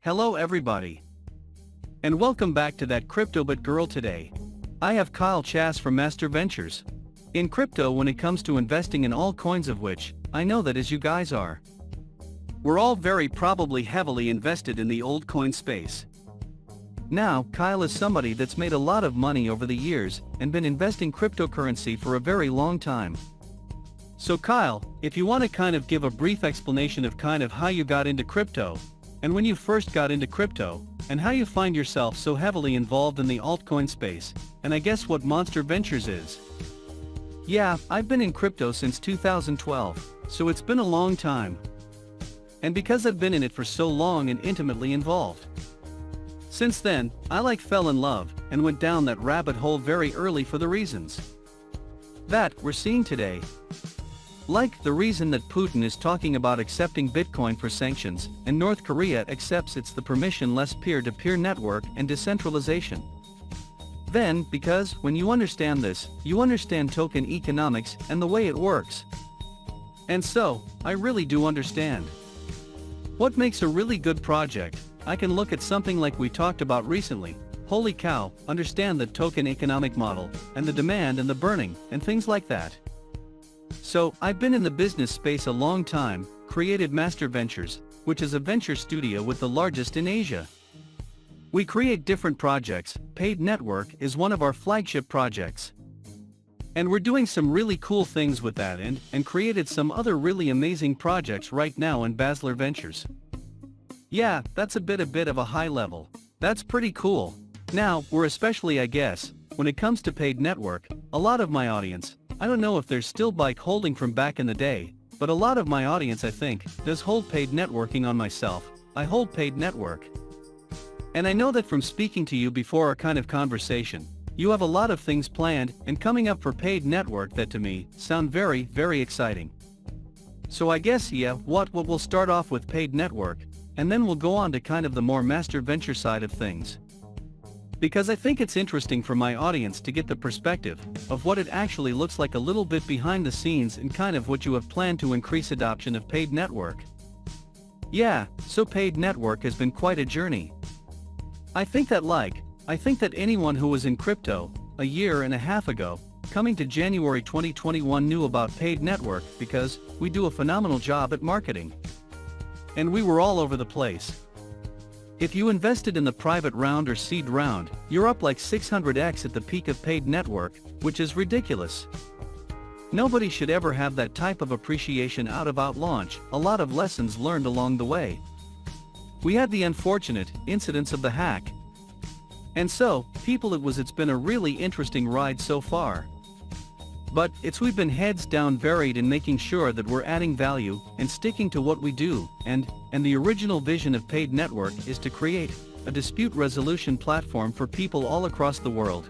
Hello everybody. And welcome back to that Cryptobit Girl today. I have Kyle Chass from Master Ventures. In crypto, when it comes to investing in all coins, of which I know that as you guys are, we're all very probably heavily invested in the old coin space. Now, Kyle is somebody that's made a lot of money over the years and been investing cryptocurrency for a very long time. So Kyle, if you want to kind of give a brief explanation of kind of how you got into crypto, and when you first got into crypto, and how you find yourself so heavily involved in the altcoin space, and I guess what Monster Ventures is. Yeah, I've been in crypto since 2012, so it's been a long time. And because I've been in it for so long and intimately involved. Since then, I fell in love, and went down that rabbit hole very early for the reasons that we're seeing today. Like the reason that Putin is talking about accepting Bitcoin for sanctions, and North Korea accepts it's the permissionless peer-to-peer network and decentralization. Then, because when you understand this, you understand token economics and the way it works. And so, I really do understand. What makes a really good project? I can look at something like we talked about recently. Holy cow, understand the token economic model, and the demand and the burning, and things like that. So, I've been in the business space a long time, created Master Ventures, which is a venture studio with the largest in Asia. We create different projects. Paid Network is one of our flagship projects. And we're doing some really cool things with that and created some other really amazing projects right now in Basler Ventures. Yeah, that's a bit of a high level. That's pretty cool. Now, we're especially, I guess, when it comes to Paid Network, a lot of my audience, I don't know if there's still bike holding from back in the day, but a lot of my audience, I think, does hold paid networking on myself. I hold Paid Network. And I know that from speaking to you before our kind of conversation, you have a lot of things planned and coming up for Paid Network that to me sound very, very exciting. So I guess we'll start off with Paid Network, and then we'll go on to kind of the more Master Venture side of things. Because I think it's interesting for my audience to get the perspective of what it actually looks like a little bit behind the scenes and kind of what you have planned to increase adoption of Paid Network. Yeah, so Paid Network has been quite a journey. I think that anyone who was in crypto a year and a half ago, coming to January 2021, knew about Paid Network because we do a phenomenal job at marketing. And we were all over the place. If you invested in the private round or seed round, you're up like 600x at the peak of Paid Network, which is ridiculous. Nobody should ever have that type of appreciation out of launch. A lot of lessons learned along the way. We had the unfortunate incidents of the hack. And so, it's been a really interesting ride so far. But we've been heads down buried in making sure that we're adding value and sticking to what we do, and the original vision of Paid Network is to create a dispute resolution platform for people all across the world.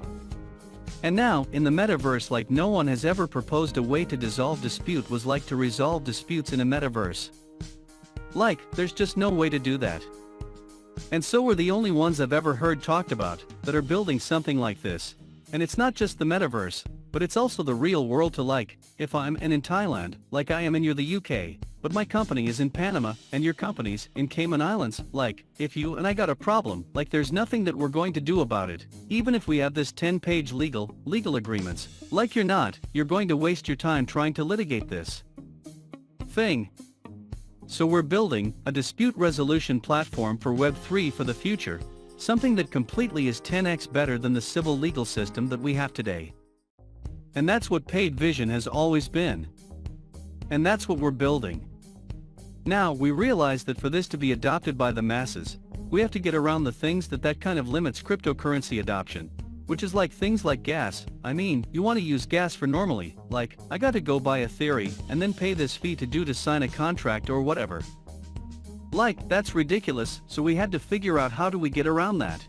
And now, in the metaverse, like no one has ever proposed a way to dissolve dispute was like to resolve disputes in a metaverse. There's just no way to do that. And so we're the only ones I've ever heard talked about that are building something like this. And it's not just the metaverse, but it's also the real world to if I'm in Thailand, like I am and you're the UK, but my company is in Panama, and your company's in Cayman Islands, if you and I got a problem, there's nothing that we're going to do about it, even if we have this 10-page legal agreements, you're going to waste your time trying to litigate this thing. So we're building a dispute resolution platform for Web3 for the future, something that completely is 10x better than the civil legal system that we have today. And that's what Paid Vision has always been. And that's what we're building. Now, we realize that for this to be adopted by the masses, we have to get around the things that kind of limits cryptocurrency adoption, which is things like gas. I mean, you want to use gas for normally, I got to go buy a theory and then pay this fee to sign a contract or whatever. That's ridiculous, so we had to figure out how do we get around that.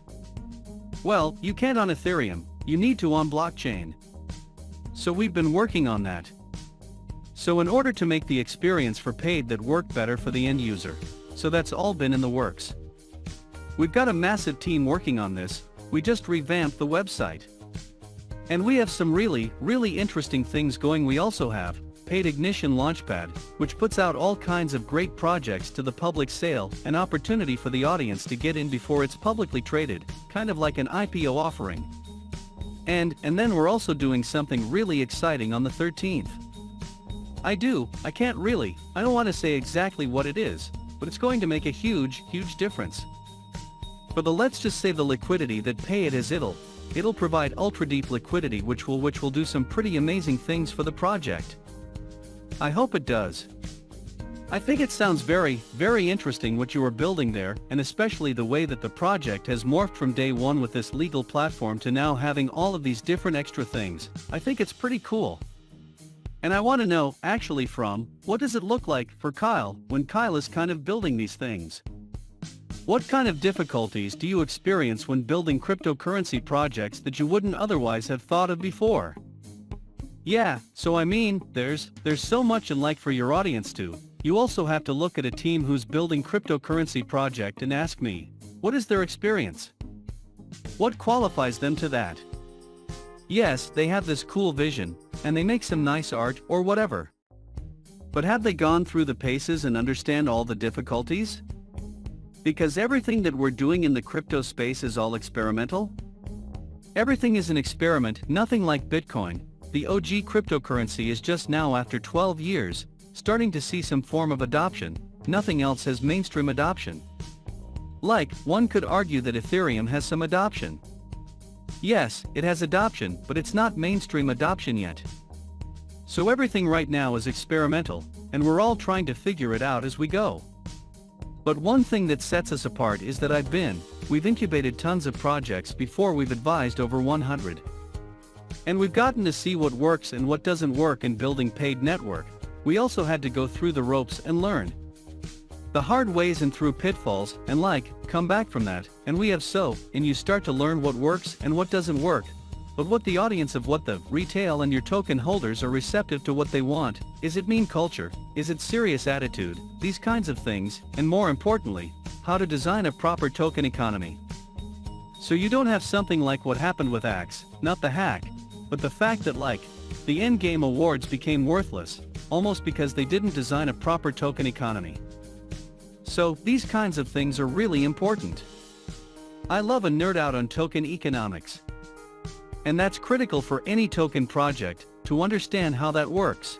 Well, you can't on Ethereum, you need to on blockchain. So we've been working on that. So in order to make the experience for Paid that work better for the end user, so that's all been in the works. We've got a massive team working on this. We just revamped the website. And we have some really, really interesting things going. We also have paid ignition launchpad, which puts out all kinds of great projects to the public sale, an opportunity for the audience to get in before it's publicly traded, kind of like an IPO offering. And then we're also doing something really exciting on the 13th. I don't want to say exactly what it is, but it's going to make a huge difference. For the let's just say the liquidity that Pay It as it'll provide ultra deep liquidity which will do some pretty amazing things for the project. I hope it does. I think it sounds very interesting what you are building there, and especially the way that the project has morphed from day one with this legal platform to now having all of these different extra things. I think it's pretty cool. And I want to know, actually what does it look like for Kyle when Kyle is kind of building these things? What kind of difficulties do you experience when building cryptocurrency projects that you wouldn't otherwise have thought of before? Yeah, so I mean, there's so much, and like for your audience too, you also have to look at a team who's building cryptocurrency project and ask me, what is their experience? What qualifies them to that? Yes, they have this cool vision, and they make some nice art or whatever. But have they gone through the paces and understand all the difficulties? Because everything that we're doing in the crypto space is all experimental. Everything is an experiment, nothing like Bitcoin. The OG cryptocurrency is just now, after 12 years, starting to see some form of adoption. Nothing else has mainstream adoption. Like, one could argue that Ethereum has some adoption. Yes, it has adoption, but it's not mainstream adoption yet. So everything right now is experimental, and we're all trying to figure it out as we go. But one thing that sets us apart is that we've incubated tons of projects before, we've advised over 100. And we've gotten to see what works and what doesn't work in building paid network. We also had to go through the ropes and learn the hard ways and through pitfalls, and come back from that, and you start to learn what works and what doesn't work. But what the audience of what the retail and your token holders are receptive to what they want, is it mean culture, is it serious attitude, these kinds of things, and more importantly, how to design a proper token economy. So you don't have something like what happened with Axe, not the hack, but the fact that the endgame awards became worthless, almost because they didn't design a proper token economy. So, these kinds of things are really important. I love a nerd out on token economics. And that's critical for any token project, to understand how that works.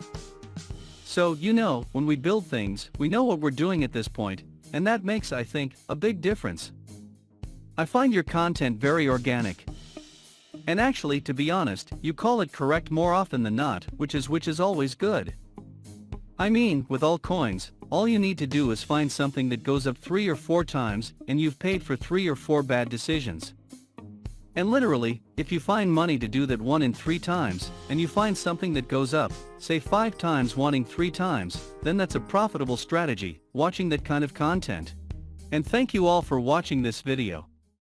So, when we build things, we know what we're doing at this point, and that makes, I think, a big difference. I find your content very organic. And actually, to be honest, you call it correct more often than not, which is always good. I mean, with altcoins, all you need to do is find something that goes up 3 or 4 times, and you've paid for 3 or 4 bad decisions. And literally, if you find money to do that 1 in 3 times, and you find something that goes up, say 5 times wanting 3 times, then that's a profitable strategy, watching that kind of content. And thank you all for watching this video.